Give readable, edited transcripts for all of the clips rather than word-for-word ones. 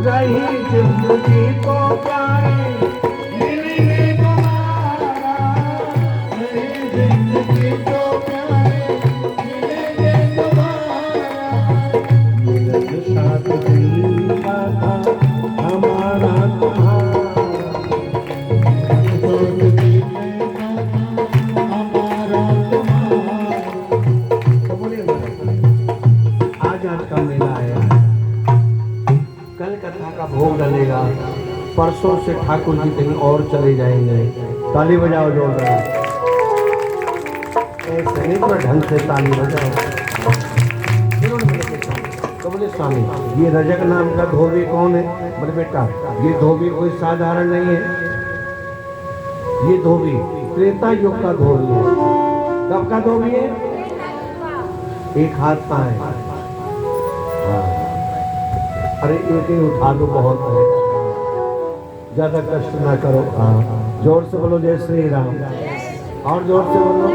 रही जिंदगी को प्यारी मिलने दोबारा, रही जिंदगी को प्यारी मिलने दोबारा। मिलन साथ दिल का था हमारा तुम्हारा, भोग डलेगा, परसों से ठाकुर जी कहीं और चले जाएंगे। ताली बजाओ जोरदार, ऐसे नहीं पूरा ढंग से ताली बजाओ। तो बोले स्वामी ये रजक नाम का धोबी कौन है? बोले बेटा ये धोबी कोई साधारण नहीं है, ये धोबी त्रेता युग का धोबी है। कब का धोबी है? एक हाथ का है। हाँ। अरे एक ही उठा दो, बहुत है, ज्यादा कष्ट ना करो। हाँ जोर से बोलो जय श्री राम, और जोर से बोलो।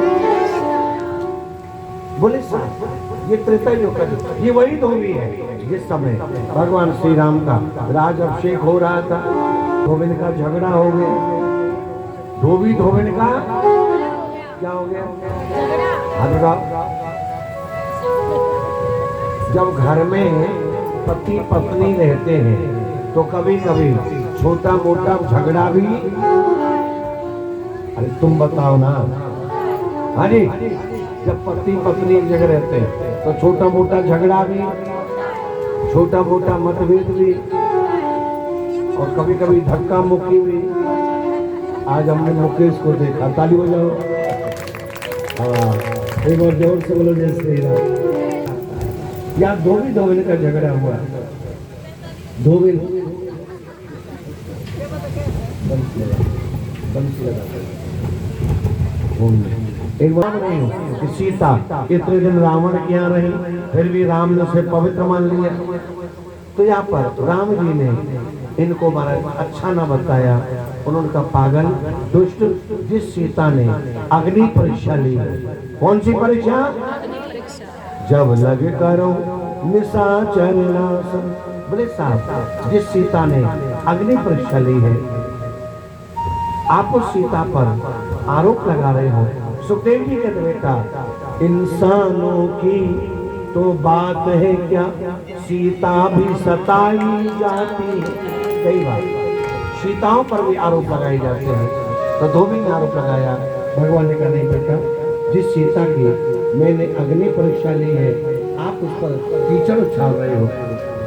बोले साहब ये त्रेता युग का, ये वही धोबी है जिस समय भगवान श्री राम का राज अभिषेक हो रहा था, धोबिन का झगड़ा हो गया। धोबी धोबिन का क्या हो गया? जब घर में पति पत्नी रहते हैं तो कभी कभी छोटा मोटा झगड़ा भी, अरे तुम बताओ ना। हाँ जी, जब पति पत्नी एक जगह रहते हैं तो छोटा मोटा झगड़ा भी, छोटा मोटा मतभेद भी, और कभी कभी धक्का मुक्की भी। आज हमने मुकेश को देखा, ताली बजाओ। हाँ एक बार जोर से बोलो जय श्री राम। या धोबी धोबिन का झगड़ा हुआ। धोबिन एक बार नहीं हो, सीता इतने दिन रावण के यहाँ रही, फिर भी राम ने उसे पवित्र मान लिया। तो यहाँ पर राम जी ने इनको अच्छा ना बताया, उन्होंने कहा पागल दुष्ट, जिस सीता ने अग्नि परीक्षा ली। कौन सी परीक्षा? जब लगे करो निशाचर नाश। बोले साहब जिस सीता ने अग्नि परीक्षा ली है, आप उस सीता पर आरोप लगा रहे हो। सुखदेव जी कहते बेटा इंसानों की तो बात है क्या, सीता भी सताई जाती। कई बार सीताओं पर भी आरोप लगाए जाते हैं। तो धोबी ने आरोप लगाया, भगवान ने कहा नहीं बेटा, जिस सीता की मैंने अग्नि परीक्षा ली है, आप उस पर कीचड़ उछाल रहे हो।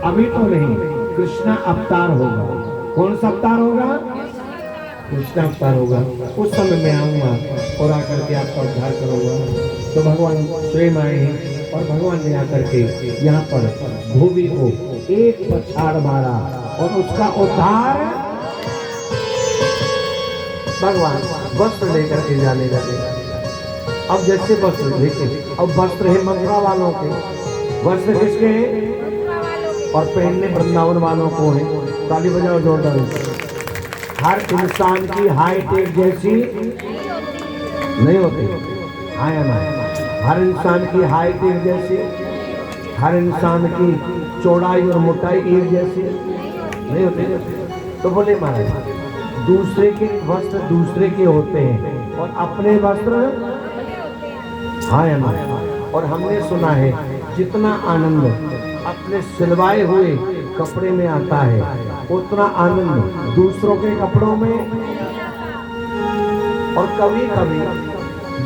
अभी तो नहीं, कृष्णा अवतार होगा। कौन सा अवतार होगा? कृष्णा अवतार होगा। उस समय मैं आऊंगा और आकर के आपका उद्धार करूंगा। तो भगवान स्वयं आए और भगवान ने आकर के यहाँ पर धोबी को एक पछाड़ मारा और उसका उद्धार भगवान वस्त्र लेकर के जाने लगे। अब जैसे वस्त्र लेके, अब वस्त्र है मथुरा वालों के, वस्त्र किसके हैं? और पहनने वृंदावन वालों को है। ताली बजाओ जोरदार। हर इंसान की हाइट एक जैसी नहीं होती, हाँ या ना? हर इंसान की हाइट एक जैसी, हर इंसान की चौड़ाई और मोटाई एक जैसी नहीं होती। तो बोले महाराज दूसरे के वस्त्र दूसरे के होते हैं और अपने वस्त्र, हाँ या ना? और हमने सुना है जितना आनंद अपने सिलवाए हुए कपड़े में आता है, उतना आनंद दूसरों के कपड़ों में। और कभी कभी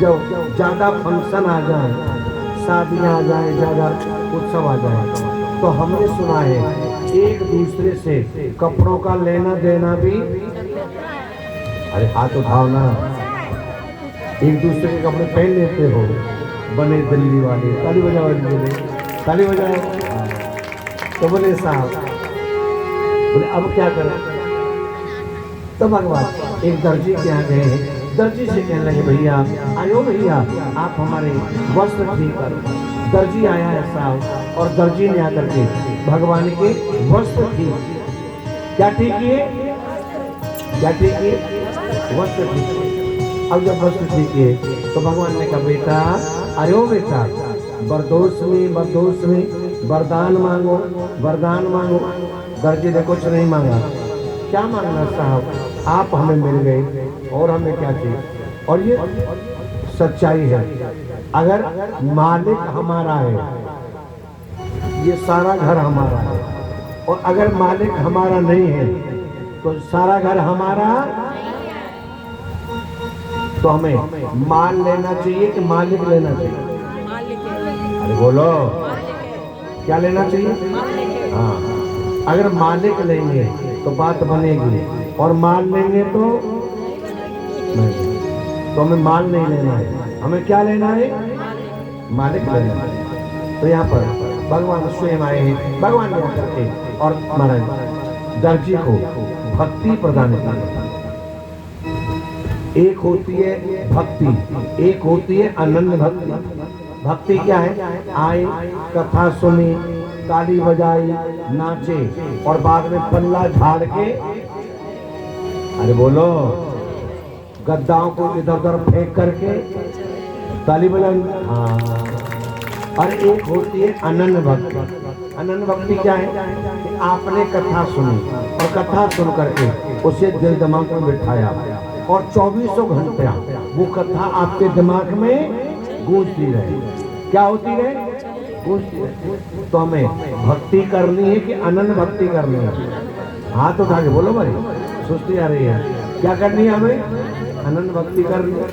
जब ज्यादा फंक्शन आ जाए, शादियां आ जाए, ज्यादा उत्सव आ जाए, तो हमने सुना है एक दूसरे से कपड़ों का लेना देना भी। अरे हाथ उठाओ ना, एक दूसरे के कपड़े पहन लेते हो, बने दिल्ली वाले। ताली बजाओ, ताली बजाओ। तो बोले साहब, बोले अब क्या करें? तो भगवान एक दर्जी के यहाँ गए हैं, दर्जी से कहने लगे भैया आयो भैया आप हमारे वस्त्र ठीक करो। दर्जी आया है साहब, और दर्जी ने आकर के भगवान के वस्त्र ठीक, क्या ठीक किए? क्या ठीक किए? वस्त्र ठीक किए। अब जब वस्त्र ठीक किए तो भगवान ने कहा बेटा आयो बेटा बरदोष में वरदान मांगो, वरदान मांगो। दर्जी ने कुछ नहीं मांगा। क्या मांगना साहब, आप हमें मिल गए और हमें क्या चाहिए। और ये सच्चाई है, अगर मालिक हमारा है, ये सारा घर हमारा है, और अगर मालिक हमारा नहीं है तो सारा घर हमारा। तो हमें माल लेना चाहिए कि मालिक लेना चाहिए? अरे बोलो, क्या लेना चाहिए? हाँ, अगर मालिक लेंगे तो बात बनेगी, और माल लेंगे तो नहीं। तो हमें माल नहीं लेना है, हमें क्या लेना है? मालिक लेना है। तो यहाँ पर भगवान स्वयं आए हैं, भगवान ने आकर के और महाराज दर्जी को भक्ति प्रदान की। एक होती है भक्ति, एक होती है अनन्य भक्ति। भक्ति क्या है? आए, कथा सुनी, ताली बजाई, नाचे, और बाद में पल्ला झाड़ के, अरे बोलो, गद्दाओं को इधर उधर फेंक करके ताली बजाई। हाँ। और एक होती है अनन्य भक्ति। अनन्य भक्ति क्या है? कि आपने कथा सुनी और कथा सुन करके उसे दिल दिमाग में बिठाया, और 24 घंटे वो कथा आपके दिमाग में गूंजती रहे। क्या होती रहे? गूंजती रहे। तो हमें भक्ति करनी है कि अनन्य भक्ति करनी है? हाथ उठा के बोलो भाई, सुस्ती आ रही है। क्या करनी है हमें? अनन्य भक्ति करनी है।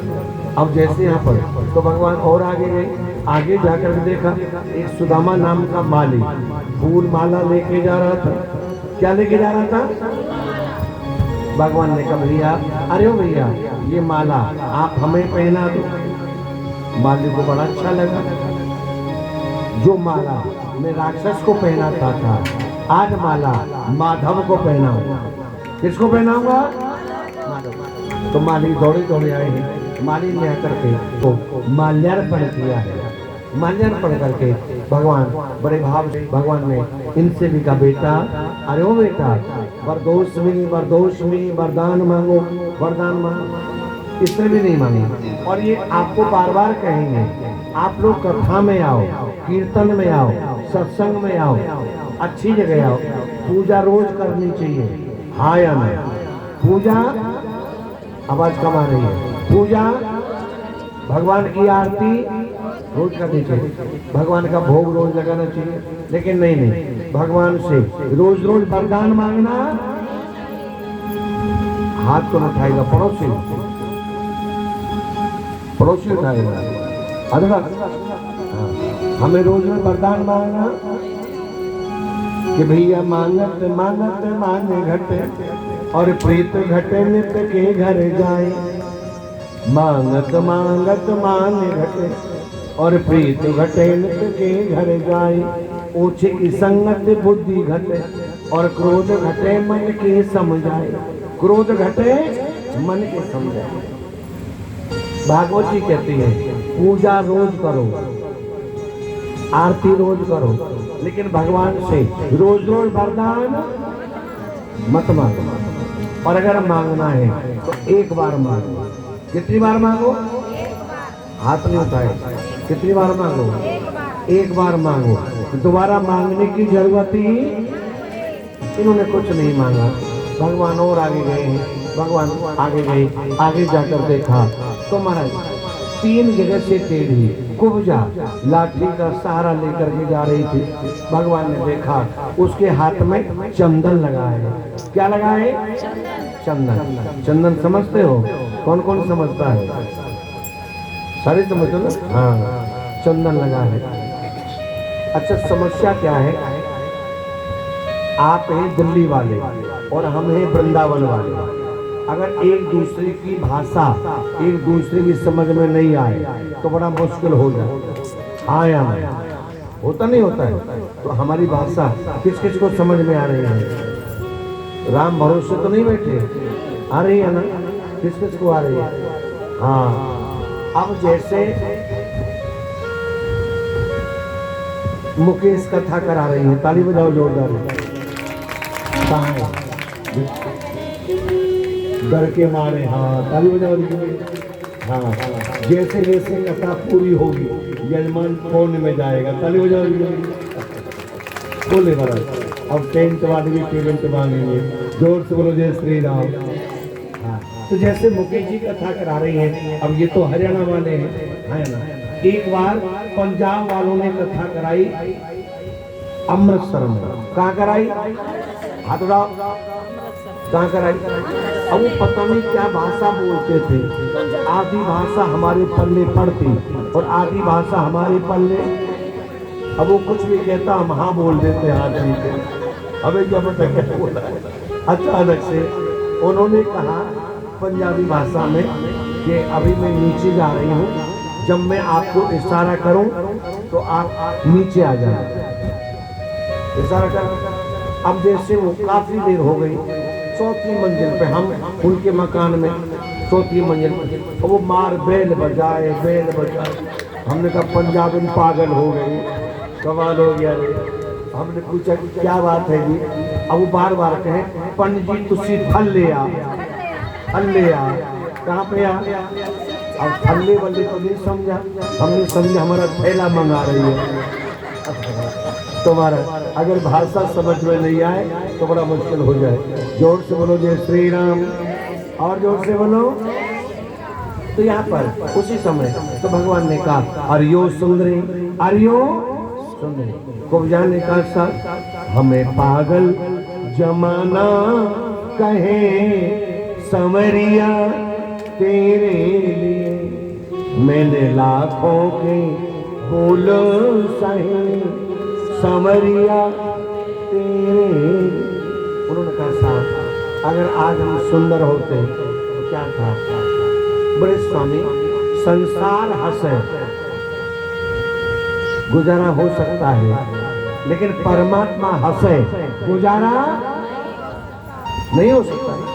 अब जैसे यहाँ पर तो भगवान और आगे गए, आगे जाकर देखा एक सुदामा नाम का माली फूल माला लेके जा रहा था। क्या लेके जा रहा था? भगवान ने कहा भैया, अरे ओ भैया, ये माला आप हमें पहना दो। माली को बड़ा अच्छा लगा। जो माला मैं राक्षस को पहनाता था, आज माला माधव को पहनाऊंगा। किसको पहनाऊंगा? तो माली दौड़े दौड़े आए हैं। माली ने आकर के तो माल्यार्पण किया है। माल्यार्पण करके भगवान बड़े भाव से भगवान ने इनसे भी कहा, बेटा, अरे ओ बेटा, वरदोषमी वरदान मांगो, वरदान मांगो। इसने भी नहीं मांगी। और ये आपको बार बार कहेंगे, आप लोग कथा में आओ, कीर्तन में आओ, सत्संग में आओ, अच्छी जगह आओ, पूजा रोज करनी चाहिए। हाँ या ना? पूजा, आवाज कम आ रही है। पूजा, भगवान की आरती रोज करनी चाहिए, भगवान का भोग रोज लगाना चाहिए। लेकिन नहीं, भगवान से रोज रोज वरदान मांगना। हाथ तो न उठाएगा, पड़ोसी उठाएगा। अधवा हमें रोज रोज वरदान मांगना कि भैया मांगत मांगत माने घटे, और प्रीत घटे नित्य के घर जाए। मांगत मांगत माने घटे, और प्रीत घटे नित्य के घर जाए। ओछे की संगत बुद्धि घटे, और क्रोध घटे मन के समझाए। क्रोध घटे मन के समझाए। भागवत जी कहती है, पूजा रोज करो, आरती रोज करो, लेकिन भगवान से रोज रोज वरदान मत मांगो। और अगर मांगना है तो एक बार मांगो। कितनी बार मांगो? हाथ नहीं उठाए। कितनी बार मांगो? एक बार मांगो। दोबारा मांगने की जरूरत ही। इन्होंने कुछ नहीं मांगा। भगवान और आगे गए हैं। भगवान आगे गए, आगे जाकर देखा तो महाराज 3 जगह से टेढ़ी कुब्जा लाठी का सहारा लेकर के जा रही थी। भगवान ने देखा उसके हाथ में चंदन लगा है। क्या लगा है? चंदन। चंदन समझते हो? कौन कौन समझता है? सारे समझो ना? हाँ, चंदन लगा है। अच्छा, समस्या क्या है? आप हैं दिल्ली वाले और हम हैं वृंदावन वाले। अगर एक दूसरे की भाषा एक दूसरे की समझ में नहीं आए तो बड़ा मुश्किल हो जाए। हाँ या नहीं? होता नहीं होता है? तो हमारी भाषा किस किस को समझ में आ रही है? राम भरोसे तो नहीं बैठे? आ रही है ना? किस किस को आ रही है? हाँ। अब जैसे मुकेश कथा करा रही है, ताली बजाओ जोरदार। कहाँ है? डर के मारे। हाँ, ताली बजाओ। हाँ, जैसे जैसे कथा पूरी होगी यजमान कोने में जाएगा। ताली बजाओ। बोले महाराज। अब टेंट वाले भी पेमेंट मांगेंगे। जोर से बोलो जय श्री राम। हाँ, तो जैसे मुकेश जी कथा करा रही हैं, अब ये तो हरियाणा वाले हैं, है ना। एक बार पंजाब वालों ने कथा कराई अमृतसर में। कहाँ कराई? हाथ उठाओ। कहाँ कराई? अब वो पता नहीं क्या भाषा बोलते थे। आधी भाषा हमारे पल्ले पड़ती और आधी भाषा हमारे पल्ले। अब वो कुछ भी कहता हम हाँ बोल देते आदमी से। अबे क्या पता क्या बोला। अचानक से उन्होंने कहा पंजाबी भाषा में कि अभी मैं नीचे जा रही हूँ, जब मैं आपको इशारा करूं तो आप नीचे आ जाए। इशारा कर। अब जैसे वो काफी देर हो गई, चौथी मंजिल पे, हम उनके मकान में चौथी मंजिल पे, और वो मार बेल बजाए। हमने कहा पंजाबी पागल हो गई, कमाल हो गया रे। हमने पूछा कि क्या बात है जी? अब वो बार बार कहे पंडित जी तुसी फल ले आ। कहाँ पे आ? अब फल्ले वल्ले तो नहीं समझा, हमने समझा हमारा थैला मंगा रही है। तुम्हारा अगर भाषा समझ में नहीं आए तो बड़ा मुश्किल हो जाए। जोर से बोलो जय श्री राम, और जोर से बोलो। तो यहाँ पर उसी समय तो भगवान ने कहा अरियो सुंदरी, अरियो सुंदरी। कुब्जा ने कहा सर हमें पागल जमाना कहे, समरिया तेरे लिए मैंने लाखों के बोलो सहे, समरिया तेरे। उन्होंने कहा साहब अगर आज हम सुंदर होते तो क्या था? बड़े स्वामी संसार हंसे गुजारा हो सकता है, लेकिन परमात्मा हंसे गुजारा नहीं हो सकता है।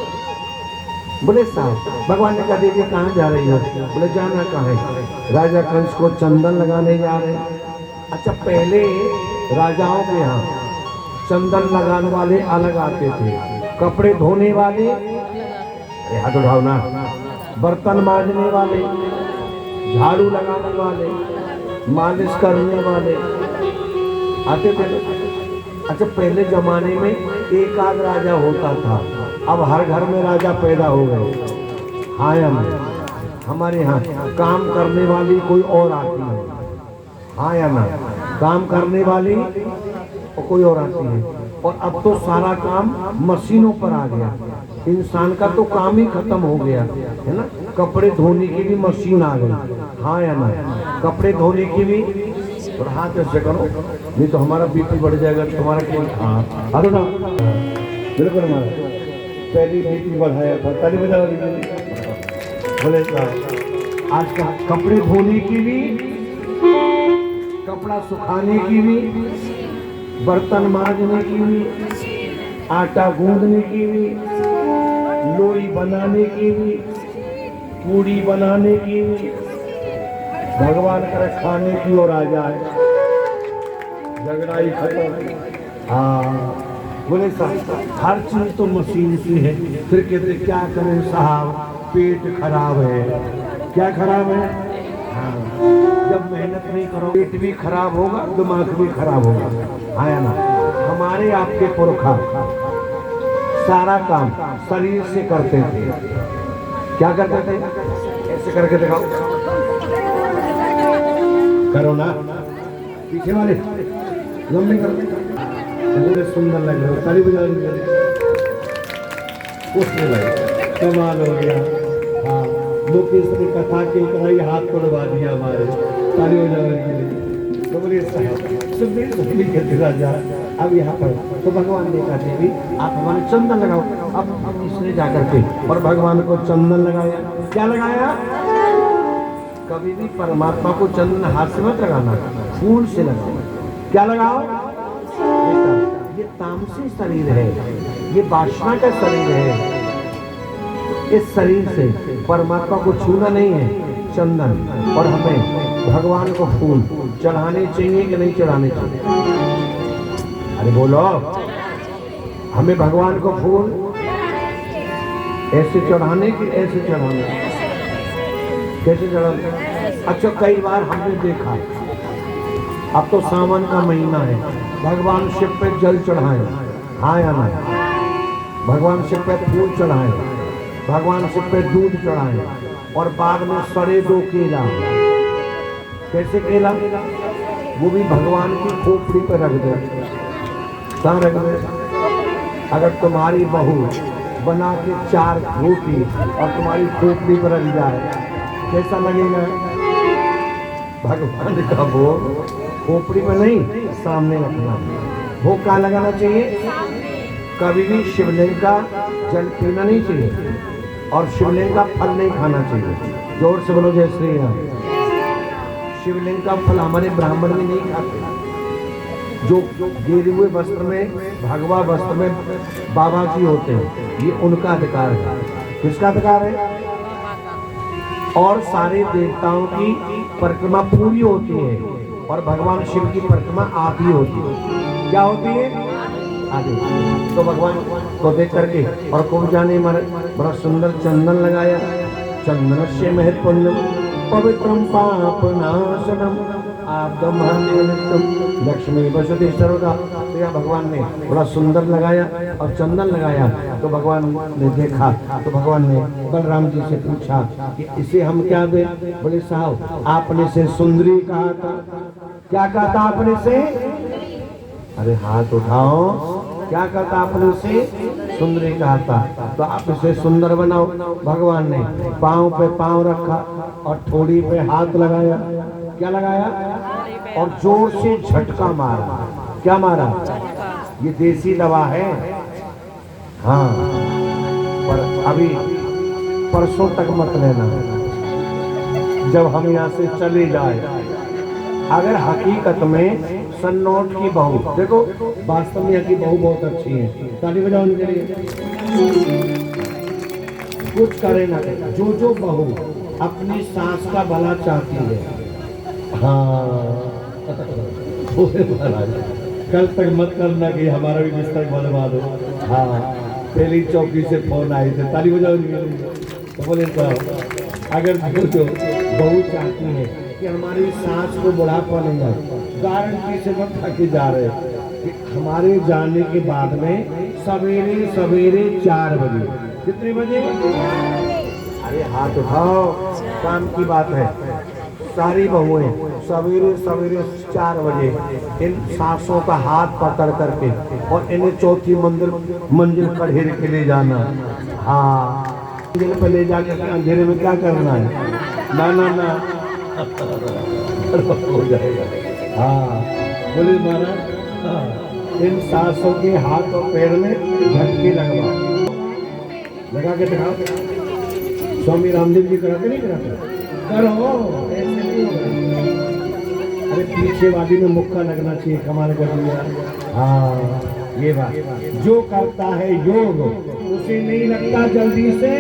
बोले साहब भगवान ने कहा देखिए कहाँ जा रही हो? बोले जाना कहाँ है? राजा कंस को चंदन लगाने जा रहे हैं। अच्छा पहले राजाओं के यहाँ चंदन लगाने वाले अलग आते थे, कपड़े धोने वाले, अरे हाथ उठाओ ना, बर्तन मांजने वाले, झाड़ू लगाने वाले, मालिश करने वाले आते थे। अच्छा पहले जमाने में एक आध राजा होता था, अब हर घर में राजा पैदा हो गए। हाँ या ना? हमारे यहाँ काम करने वाली कोई और आती है, हाँ या ना? काम करने वाली और कोई और आती है। और अब तो सारा काम मशीनों पर आ गया, इंसान का तो काम ही खत्म हो गया है ना। कपड़े धोने की भी मशीन आ गई, हाँ या ना? कपड़े धोने की भी। और हाथ ऐसे करो नहीं तो हमारा बीपी बढ़ जाएगा तुम्हारा। क्या? हाँ अरे ना बिल्कुल हमारा पहली बीपी बढ़ाया था, ताली बजा बोले आज का कपड़े धोने की भी, कपड़ा सुखाने की भी, बर्तन मांजने की भी, आटा गूंदने की भी, लोई बनाने की भी, पूड़ी बनाने की भी। भगवान करे खाने की ओर आ जाए, झगड़ा ही खत्म। हाँ बोले साहब हर चीज तो मशीन की है। फिर कहते क्या करें साहब, पेट खराब है। क्या खराब है? हाँ जब मेहनत नहीं करो पेट भी खराब होगा, दिमाग भी खराब होगा, आया ना। हमारे आपके पुरखा सारा काम शरीर से करते थे। क्या करते थे? ऐसे करके दिखाओ, करो ना, पीछे वाले लंबे करो। मुझे सुंदर लग रहा है, ताली बजा रही उसने लगे, कमाल हो गया। हाँ मुकेश ने कथा के कराई, हाथ तोड़वा दिया हमारे, ताली बजा रही। तो बोलिए साहब कहते राजा अब यहाँ पर तो भगवान ने कहा देवी आप हमारे चंदन लगाओ। अब इसने जाकर के और भगवान को चंदन लगाया। क्या लगाया? कभी भी परमात्मा को चंदन हाथ से मत लगाना, फूल से लगाओ। क्या लगाओ? ये तामसी शरीर है, ये वासना का शरीर है। इस शरीर से परमात्मा को छूना नहीं है चंदन। और हमें भगवान को फूल चढ़ाने चाहिए कि नहीं चढ़ाने चाहिए? अरे बोलो, हमें भगवान को फूल ऐसे चढ़ाने की ऐसे चढ़ाने? कैसे चढ़ाते? अच्छा कई बार हमने देखा, अब तो सावन का महीना है, भगवान शिव पे जल चढ़ाए, हाँ या ना? भगवान शिव पे फूल चढ़ाए, भगवान शिव पे दूध चढ़ाए और बाद में सड़े 2 केला। कैसे केला? वो भी भगवान की खोपड़ी पे रख दो। कहाँ रख दो? अगर तुम्हारी बहू बना के 4 रोटी और तुम्हारी खोपड़ी पर रख जाए, कैसा लगेगा? भगवान का भोग खोपड़ी में नहीं, सामने रखना। भोग कहाँ लगाना चाहिए? कभी भी शिवलिंग का जल पीना नहीं चाहिए और शिवलिंग का फल नहीं खाना चाहिए। जोर से बोलो जय श्री राम। शिवलिंग का फल हमारे ब्राह्मण में नहीं खाते। जो गिरे हुए वस्त्र में, भगवा वस्त्र में बाबा जी होते हैं, ये उनका अधिकार है। किसका अधिकार है? और सारे देवताओं की परिक्रमा पूरी होती है और भगवान शिव की परिक्रमा आधी होती है। क्या होती है? आगे। तो भगवान को देख करके और खूब जाने मारे बड़ा सुंदर चंदन लगाया। चंदन से महत्वपूर्ण पवित्रम पापनाशनम आब्दम लक्ष्मी बसति सर्वदा। तो यह भगवान ने बड़ा सुंदर लगाया और चंदन लगाया। तो भगवान ने देखा तो भगवान ने बलराम जी से पूछा कि इसे हम क्या दे? बोले साहब आपने से सुंदरी कहा था। क्या कहा था आपने से? अरे हाथ उठाओ। क्या करता आपने से? सुंदरी कहा था। तो आप इसे सुंदर बनाओ। भगवान ने पांव पे पांव रखा और ठोड़ी पे हाथ लगाया। क्या लगाया? और जोर से झटका मारा। क्या मारा? ये देसी दवा है। हाँ, पर अभी परसों तक मत लेना, जब हम यहाँ से चले जाए। अगर हकीकत में सन्नौट की बहू, देखो वास्तव में यहाँ की बहू बहुत अच्छी है, ताली बजाओ उनके लिए। कुछ करे ना करे, जो बहू अपनी सास का भला चाहती है, हाँ कल तक मत करना कि हमारा भी बिस्तर बर्बाद हो। हाँ, पहली चौकी से फोन आए थे, ताली बजाओ उनके लिए। तो बोले अगर जो बहू चाहती है कि हमारी सास को बुढ़ापा नहीं आए, गारंटी से मत थके जा रहे कि हमारे जाने के बाद में सवेरे सवेरे 4 बजे। कितने बजे? अरे हाथ उठाओ, काम की बात है। सारी बहुएं सवेरे सवेरे 4 बजे इन सासों का हाथ पकड़ करके और इन्हें चौथी मंजिल कढ़ेर के ले जाना। हाँ, मंजिल पे ले जाकर अंधेरे में क्या करना है? ना ना ना हो जाएगा। हाँ, बोले महाराज इन सासों के हाथ और पैर में झटके लगवा, लगा के दिखाओ। स्वामी रामदेव जी कराते नहीं कराते? करो, ऐसे नहीं होगा। अरे पीछे वाली में मुक्का लगना चाहिए, कमाल कर दिया। हाँ, ये बात जो करता है योग उसे नहीं लगता जल्दी से।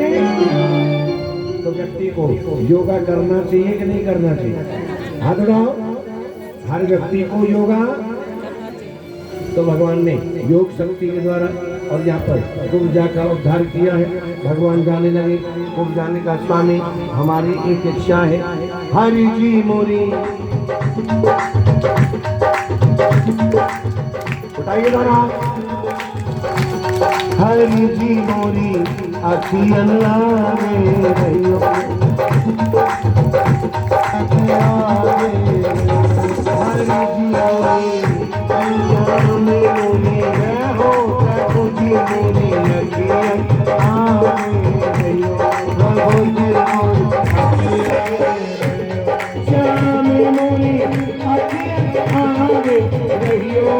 तो व्यक्ति को योगा करना चाहिए कि नहीं करना चाहिए? हाथ उठाओ। हर व्यक्ति को योगा, तो भगवान ने योग शक्ति के द्वारा और यहाँ पर कुब्जा का उद्धार किया है। भगवान जाने लगे, कुब्जाने का स्वामी हमारी एक इच्छा है। हरि जी मोरी, उठाइए दोनों। हरि जी मोरी अखियन लागे रहियो, हरि जी मोरी अखियन मोरी हो, प्रभु जी मोरी अखियन आगे रहियो, प्रभु जी मोरी श्याम मोरी अखियन आगे रहियो,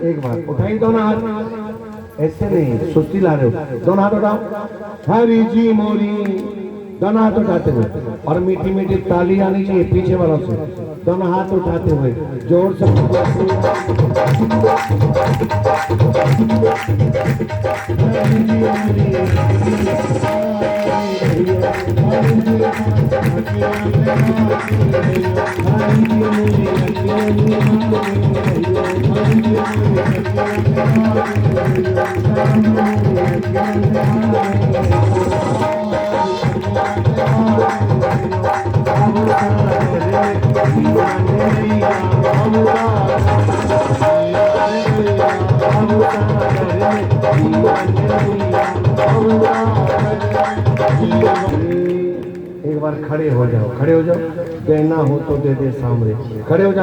एक बार उठाई दोनों हाथ, ऐसे नहीं सुस्ती ला रहे हो, दोनों हाथ उठाओ, हरी जी मोरी, दोनों हाथ उठाते हुए, और मीठी मीठी ताली आनी चाहिए पीछे वालों से, दोनों हाथ उठाते हुए जोर से एक बार खड़े हो जाओ, खड़े हो जाओ, देना हो तो दे दे सामने, खड़े हो जाओ।